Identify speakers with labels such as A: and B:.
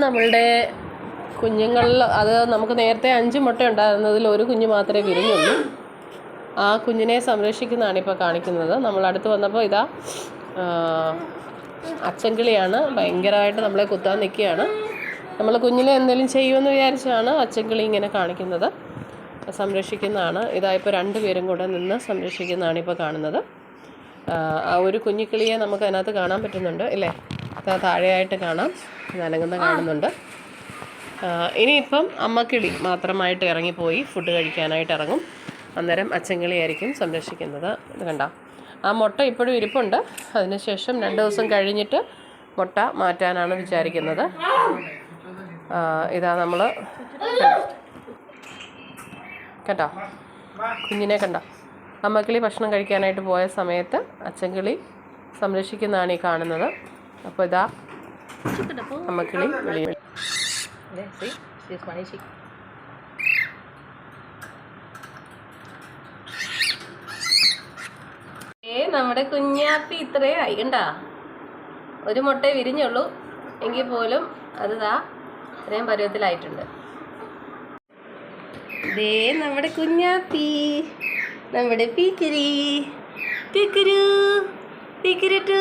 A: നമ്മളുടെ കുഞ്ഞുങ്ങളിൽ അത് നമുക്ക് നേരത്തെ 5 മുട്ട ഉണ്ടായിരുന്നതിൽ ഒരു കുഞ്ഞ് മാത്രമേ വിരിഞ്ഞുള്ളൂ. ആ കുഞ്ഞിനെ സംരക്ഷിക്കുന്നതാണ് ഇപ്പോൾ കാണിക്കുന്നത്. നമ്മൾ അടുത്ത് വന്നപ്പോൾ ഇതാ അച്ചൻകിളിയാണ്. ഭയങ്കരമായിട്ട് നമ്മളെ കുത്താൻ നിൽക്കുകയാണ്. നമ്മൾ കുഞ്ഞിനെ എന്തെങ്കിലും ചെയ്യുമെന്ന് വിചാരിച്ചാണ് അച്ചൻകിളി ഇങ്ങനെ കാണിക്കുന്നത്. സംരക്ഷിക്കുന്നതാണ്. ഇതാ ഇപ്പോൾ 2 പേരും കൂടെ നിന്ന് സംരക്ഷിക്കുന്നതാണ് ഇപ്പോൾ കാണുന്നത്. ആ ഒരു കുഞ്ഞിക്കിളിയെ നമുക്ക് അതിനകത്ത് കാണാൻ പറ്റുന്നുണ്ട് അല്ലേ? താഴെയായിട്ട് കാണാം, നനങ്ങുന്ന കാണുന്നുണ്ട്. ഇനിയിപ്പം അമ്മക്കിളി മാത്രമായിട്ട് ഇറങ്ങിപ്പോയി ഫുഡ് കഴിക്കാനായിട്ട് ഇറങ്ങും. അന്നേരം അച്ചൻകിളിയായിരിക്കും സംരക്ഷിക്കുന്നത്. ഇത് കണ്ടോ, ആ മുട്ട ഇപ്പോഴും ഇരിപ്പുണ്ട്. അതിനുശേഷം 2 ദിവസം കഴിഞ്ഞിട്ട് മുട്ട മാറ്റാനാണ് വിചാരിക്കുന്നത്. ഇതാ നമ്മൾ കേട്ടോ, കുഞ്ഞിനെ കണ്ടോ. അമ്മക്കിളി ഭക്ഷണം കഴിക്കാനായിട്ട് പോയ സമയത്ത് അച്ചൻകിളി സംരക്ഷിക്കുന്നതാണ് ഈ കാണുന്നത്. അപ്പോൾ ഇതാ അമ്മക്കിളി വെളിയിൽ. നമ്മുടെ കുഞ്ഞാപ്പി ഇത്രയും ആയി കണ്ടാ. ഒരു മുട്ടയെ വിരിഞ്ഞുള്ളൂ, എങ്കിൽ പോലും അത് ഇത്രയും പരുവത്തിലായിട്ടുണ്ട്. ദേ നമ്മുടെ കുഞ്ഞാപ്പി, നമ്മുടെ പീക്കിരി പീക്കിരു പീക്കിരിട്ടു.